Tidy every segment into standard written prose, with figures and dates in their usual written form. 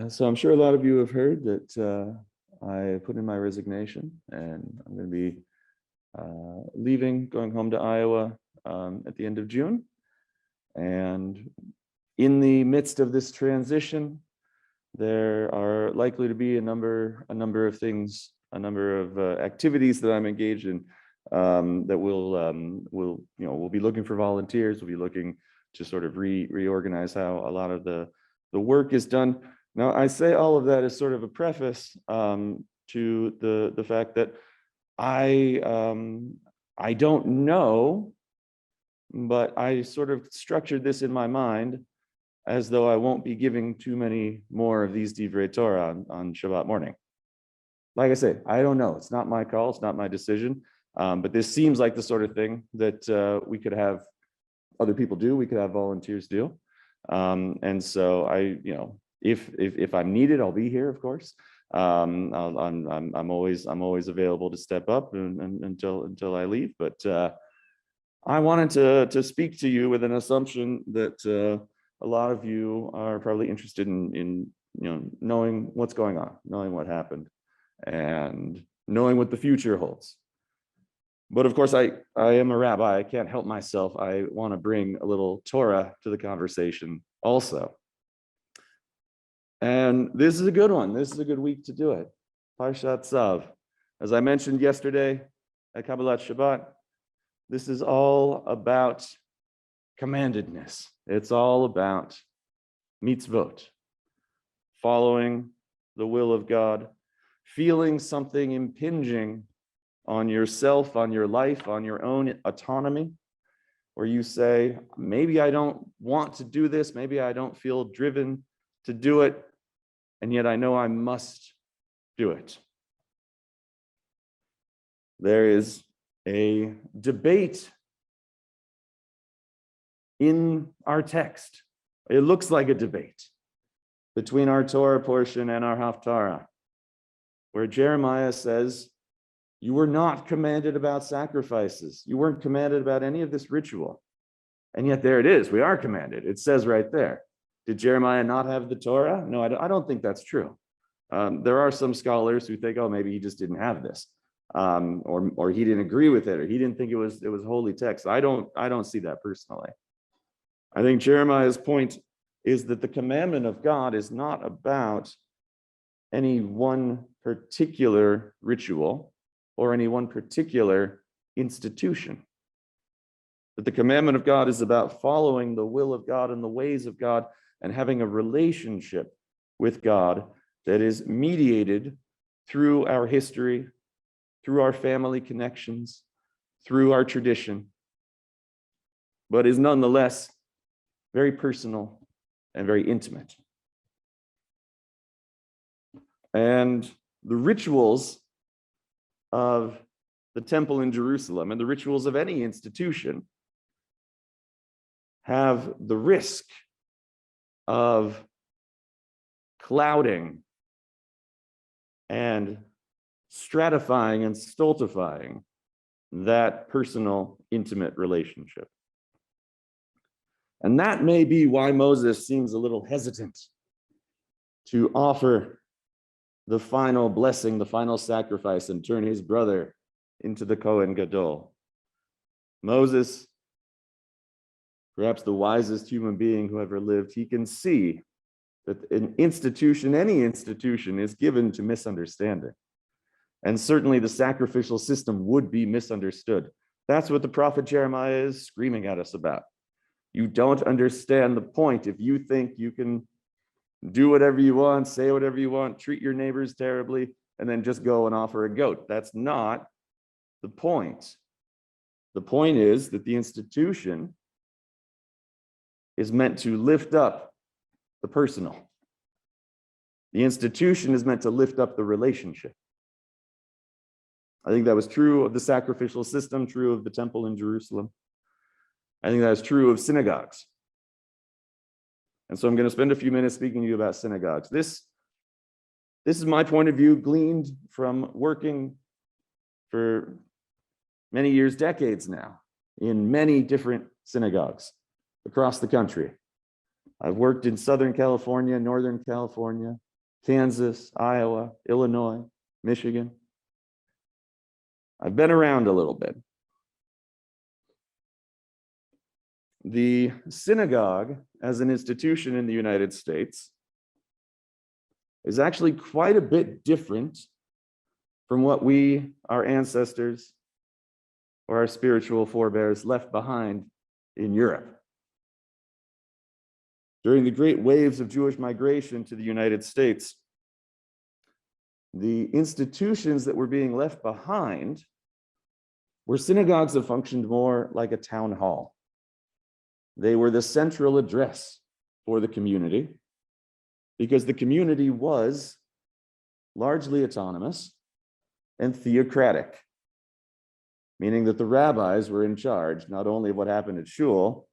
So I'm sure a lot of you have heard that I put in my resignation, and I'm going to be leaving, going home to Iowa at the end of June. And in the midst of this transition, there are likely to be a number of things, a number of activities that I'm engaged in that we'll be looking for volunteers. We'll be looking to sort of reorganize how a lot of the work is done. Now, I say all of that as sort of a preface to the fact that I don't know, but I sort of structured this in my mind as though I won't be giving too many more of these Divrei Torah on Shabbat morning. Like I say, I don't know. It's not my call. It's not my decision. But this seems like the sort of thing that we could have other people do. We could have volunteers do. And so if I'm needed, I'll be here, of course. I'm always available to step up until I leave. But I wanted to speak to you with an assumption that a lot of you are probably interested in knowing what's going on, knowing what happened, and knowing what the future holds. But of course, I am a rabbi. I can't help myself. I want to bring a little Torah to the conversation also. And this is a good one. This is a good week to do it. Parashat Tzav. As I mentioned yesterday at Kabbalat Shabbat, this is all about commandedness. It's all about mitzvot, following the will of God, feeling something impinging on yourself, on your life, on your own autonomy, where you say, maybe I don't want to do this, maybe I don't feel driven to do it, and yet I know I must do it. There is a debate in our text. It looks like a debate between our Torah portion and our Haftarah, where Jeremiah says, you were not commanded about sacrifices. You weren't commanded about any of this ritual. And yet there it is. We are commanded. It says right there. Did Jeremiah not have the Torah? No, I don't think that's true. There are some scholars who think, oh, maybe he just didn't have this, or he didn't agree with it, or he didn't think it was holy text. I don't see that personally. I think Jeremiah's point is that the commandment of God is not about any one particular ritual or any one particular institution. That the commandment of God is about following the will of God and the ways of God and having a relationship with God that is mediated through our history, through our family connections, through our tradition, but is nonetheless very personal and very intimate. And the rituals of the temple in Jerusalem and the rituals of any institution have the risk of clouding and stratifying and stultifying that personal, intimate relationship. And that may be why Moses seems a little hesitant to offer the final blessing, the final sacrifice, and turn his brother into the Kohen Gadol. Moses, perhaps the wisest human being who ever lived, he can see that an institution, any institution, is given to misunderstanding. And certainly the sacrificial system would be misunderstood. That's what the prophet Jeremiah is screaming at us about. You don't understand the point if you think you can do whatever you want, say whatever you want, treat your neighbors terribly, and then just go and offer a goat. That's not the point. The point is that the institution is meant to lift up the personal. The institution is meant to lift up the relationship. I think that was true of the sacrificial system, true of the temple in Jerusalem. I think that is true of synagogues. And so I'm going to spend a few minutes speaking to you about synagogues. This is my point of view, gleaned from working for many years, decades now, in many different synagogues across the country. I've worked in Southern California, Northern California, Kansas, Iowa, Illinois, Michigan. I've been around a little bit. The synagogue as an institution in the United States is actually quite a bit different from what our ancestors, or our spiritual forebears left behind in Europe. During the great waves of Jewish migration to the United States, the institutions that were being left behind were synagogues that functioned more like a town hall. They were the central address for the community because the community was largely autonomous and theocratic, meaning that the rabbis were in charge not only of what happened at shul,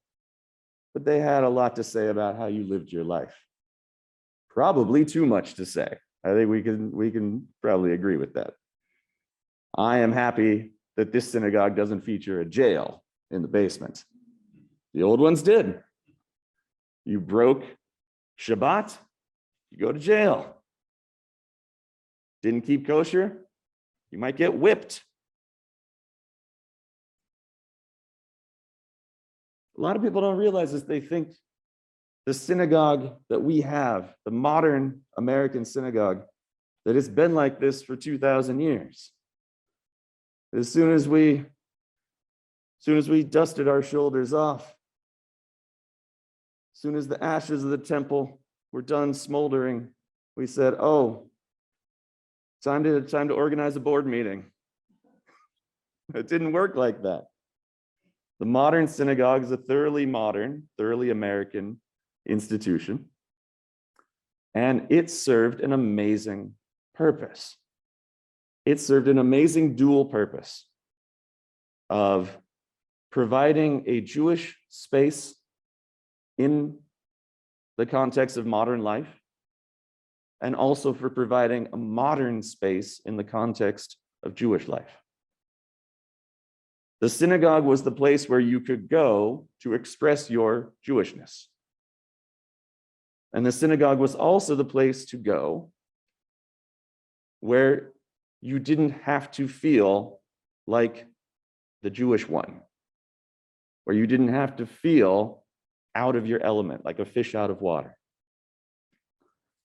but they had a lot to say about how you lived your life. Probably too much to say. I think we can probably agree with that. I am happy that this synagogue doesn't feature a jail in the basement. The old ones did. You broke Shabbat, you go to jail. Didn't keep kosher, you might get whipped. A lot of people don't realize this. They think the synagogue that we have, the modern American synagogue, that it's been like this for 2,000 years. As soon as we dusted our shoulders off, as soon as the ashes of the temple were done smoldering, we said, oh, time to organize a board meeting. It didn't work like that. The modern synagogue is a thoroughly modern, thoroughly American institution, and it served an amazing purpose. It served an amazing dual purpose of providing a Jewish space in the context of modern life, and also for providing a modern space in the context of Jewish life. The synagogue was the place where you could go to express your Jewishness. And the synagogue was also the place to go where you didn't have to feel like the Jewish one, where you didn't have to feel out of your element, like a fish out of water.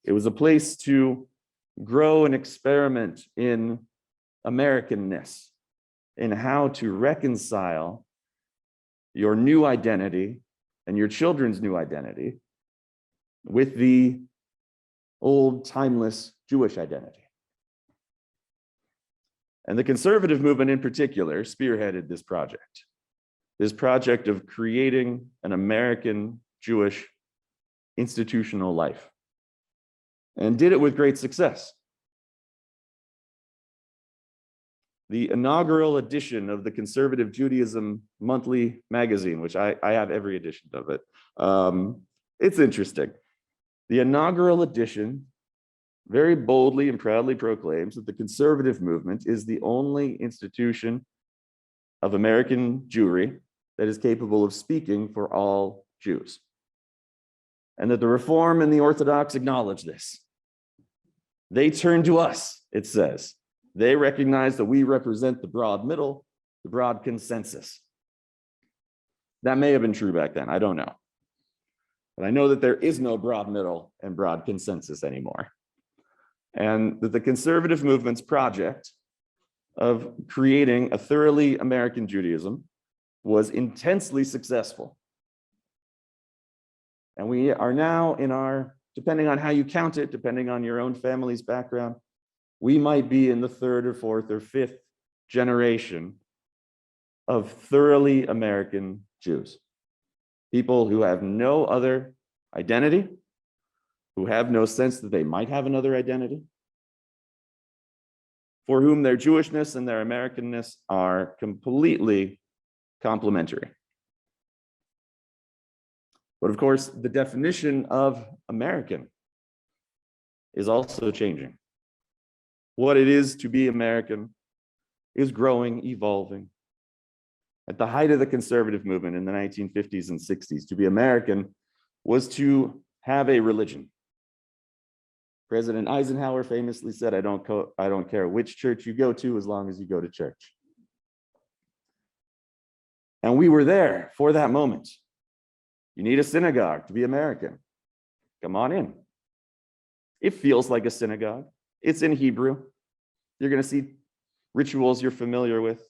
It was a place to grow and experiment in Americanness, in how to reconcile your new identity and your children's new identity with the old, timeless Jewish identity. And the conservative movement in particular spearheaded this project of creating an American Jewish institutional life, and did it with great success. The inaugural edition of the Conservative Judaism Monthly magazine, which I have every edition of it. It's interesting. The inaugural edition very boldly and proudly proclaims that the conservative movement is the only institution of American Jewry that is capable of speaking for all Jews. And that the Reform and the Orthodox acknowledge this. They turn to us, it says. They recognize that we represent the broad middle, the broad consensus. That may have been true back then, I don't know. But I know that there is no broad middle and broad consensus anymore. And that the conservative movement's project of creating a thoroughly American Judaism was intensely successful. And we are now in our, depending on how you count it, depending on your own family's background, we might be in the third or fourth or fifth generation of thoroughly American Jews. People who have no other identity, who have no sense that they might have another identity, for whom their Jewishness and their Americanness are completely complementary. But of course, the definition of American is also changing. What it is to be American is growing, evolving. At the height of the conservative movement in the 1950s and 60s, to be American was to have a religion, President Eisenhower famously said, I don't care which church you go to as long as you go to church. And we were there for that moment. You need a synagogue to be American. Come on in. It feels like a synagogue. It's in Hebrew. You're going to see rituals you're familiar with.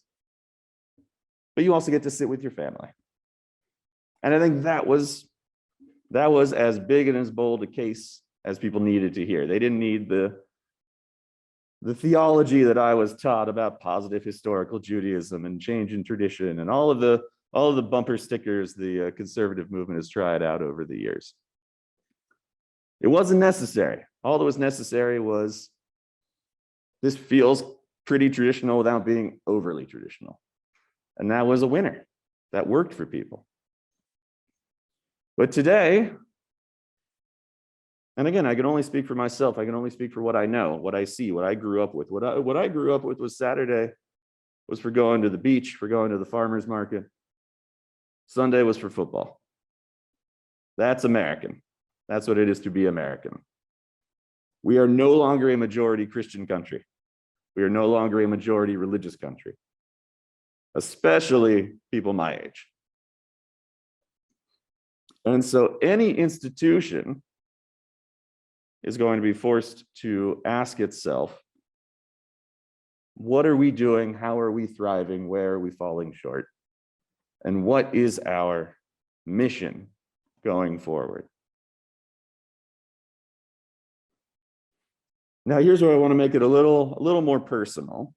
But you also get to sit with your family. And I think that was as big and as bold a case as people needed to hear. They didn't need the theology that I was taught about positive historical Judaism and change in tradition and all of the bumper stickers the conservative movement has tried out over the years. It wasn't necessary. All that was necessary was this feels pretty traditional without being overly traditional. And that was a winner. That worked for people. But today, and again, I can only speak for myself. I can only speak for what I know, what I see, what I grew up with. What I grew up with was Saturday was for going to the beach, for going to the farmer's market. Sunday was for football. That's American. That's what it is to be American. We are no longer a majority Christian country. We are no longer a majority religious country, especially people my age. And so any institution is going to be forced to ask itself, what are we doing? How are we thriving? Where are we falling short? And what is our mission going forward? Now, here's where I want to make it a little more personal.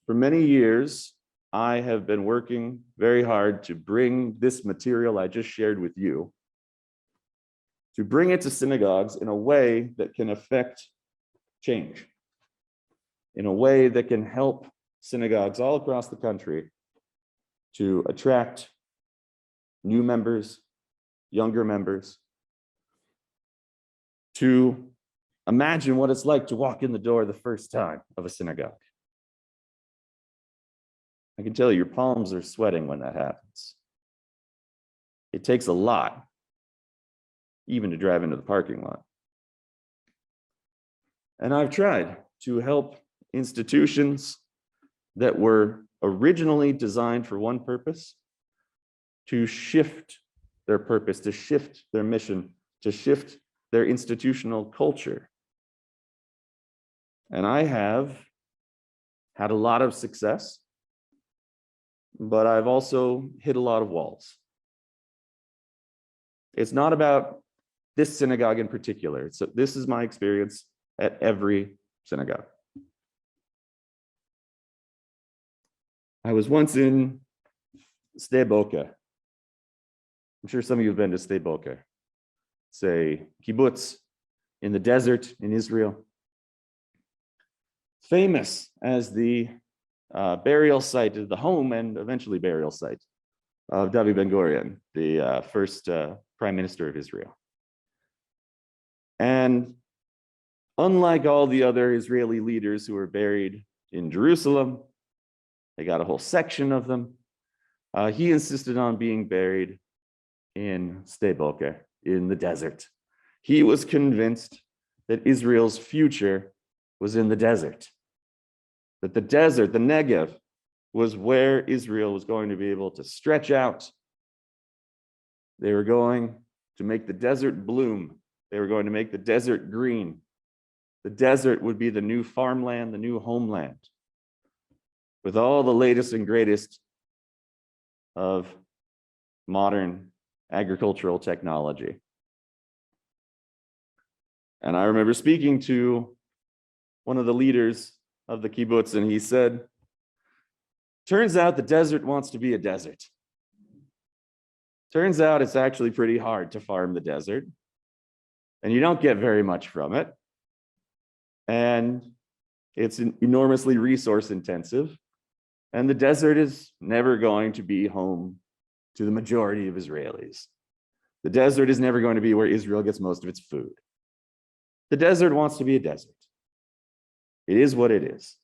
For many years, I have been working very hard to bring this material I just shared with you, to bring it to synagogues in a way that can affect change, in a way that can help synagogues all across the country to attract new members, younger members, to imagine what it's like to walk in the door the first time of a synagogue. I can tell you, your palms are sweating when that happens. It takes a lot, even to drive into the parking lot. And I've tried to help institutions that were originally designed for one purpose to shift their purpose, to shift their mission, to shift their institutional culture. And I have had a lot of success, but I've also hit a lot of walls. It's not about this synagogue in particular. So this is my experience at every synagogue. I was once in Sde Boker. I'm sure some of you have been to Sde Boker. It's a kibbutz in the desert in Israel. Famous as the burial site, the home and eventually burial site of David Ben-Gurion, the first prime minister of Israel. And unlike all the other Israeli leaders who were buried in Jerusalem, they got a whole section of them. He insisted on being buried in Sde Boker, in the desert. He was convinced that Israel's future was in the desert. That the desert, the Negev, was where Israel was going to be able to stretch out. They were going to make the desert bloom. They were going to make the desert green. The desert would be the new farmland, the new homeland, with all the latest and greatest of modern agricultural technology. And I remember speaking to one of the leaders of the kibbutz, and he said, turns out the desert wants to be a desert. Turns out it's actually pretty hard to farm the desert, and you don't get very much from it. And it's enormously resource intensive. And the desert is never going to be home to the majority of Israelis. The desert is never going to be where Israel gets most of its food. The desert wants to be a desert. It is what it is.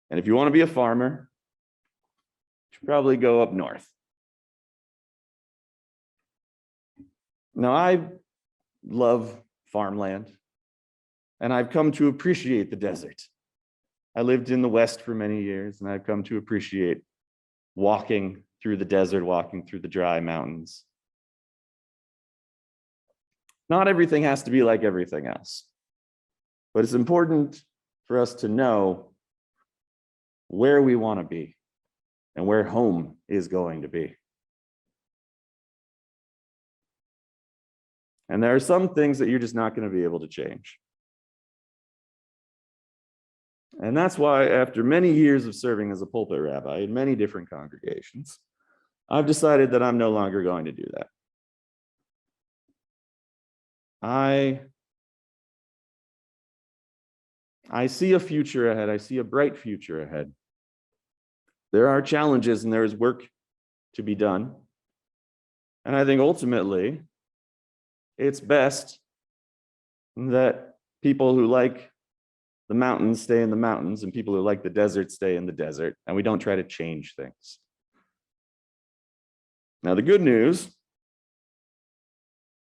And if you want to be a farmer, you should probably go up north. Now, I love farmland. And I've come to appreciate the desert. I lived in the West for many years, and I've come to appreciate walking through the desert, walking through the dry mountains. Not everything has to be like everything else, but it's important for us to know where we want to be and where home is going to be. And there are some things that you're just not going to be able to change. And that's why, after many years of serving as a pulpit rabbi in many different congregations, I've decided that I'm no longer going to do that. I see a future ahead. I see a bright future ahead. There are challenges and there is work to be done. And I think ultimately, it's best that people who like the mountains stay in the mountains and people who like the desert stay in the desert, and we don't try to change things. Now, the good news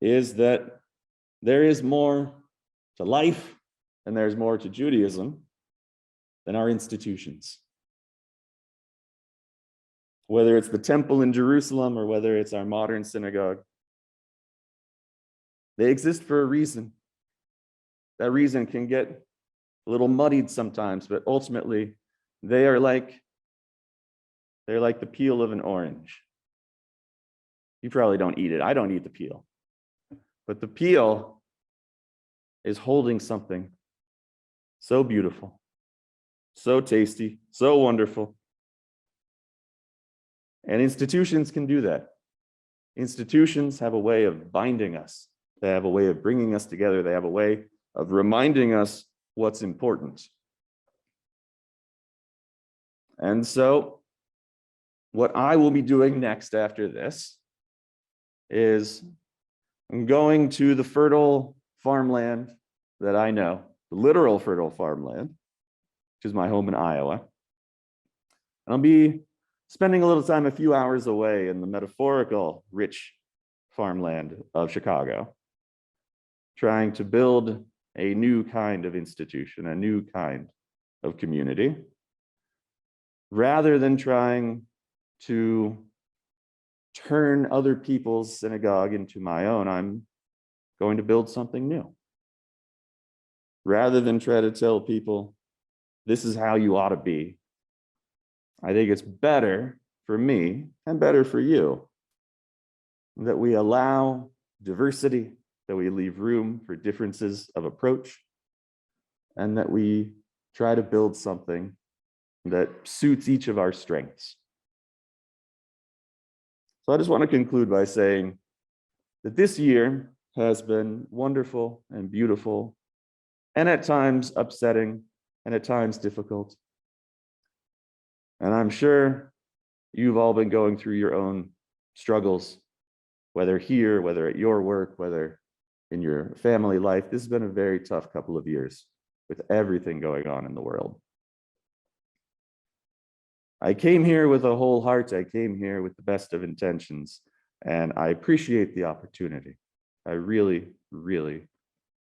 is that there is more to life and there's more to Judaism than our institutions. Whether it's the temple in Jerusalem or whether it's our modern synagogue, they exist for a reason. That reason can get a little muddied sometimes, but ultimately they're like the peel of an orange. You probably don't eat it. I don't eat the peel. But the peel is holding something so beautiful, so tasty, so wonderful. And institutions can do that. Institutions have a way of binding us. They have a way of bringing us together. They have a way of reminding us what's important. And so what I will be doing next after this is I'm going to the fertile farmland that I know, the literal fertile farmland, which is my home in Iowa. And I'll be spending a little time, a few hours away in the metaphorical, rich farmland of Chicago, trying to build a new kind of institution, a new kind of community, rather than trying to turn other people's synagogue into my own. I'm going to build something new. Rather than try to tell people, this is how you ought to be, I think it's better for me and better for you that we allow diversity, that we leave room for differences of approach, and that we try to build something that suits each of our strengths. So I just want to conclude by saying that this year has been wonderful and beautiful, and at times upsetting, and at times difficult. And I'm sure you've all been going through your own struggles, whether here, whether at your work, whether in your family life. This has been a very tough couple of years with everything going on in the world. I came here with a whole heart. I came here with the best of intentions, and I appreciate the opportunity. I really, really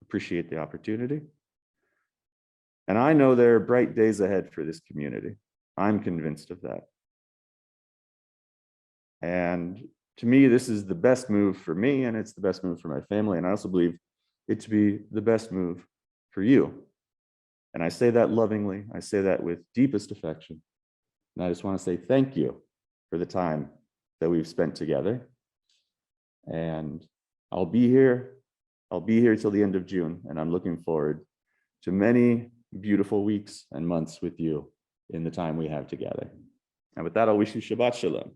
appreciate the opportunity. And I know there are bright days ahead for this community. I'm convinced of that. And to me, this is the best move for me, and it's the best move for my family. And I also believe it to be the best move for you. And I say that lovingly. I say that with deepest affection. And I just want to say thank you for the time that we've spent together. And I'll be here till the end of June, and I'm looking forward to many beautiful weeks and months with you in the time we have together. And with that, I'll wish you Shabbat Shalom.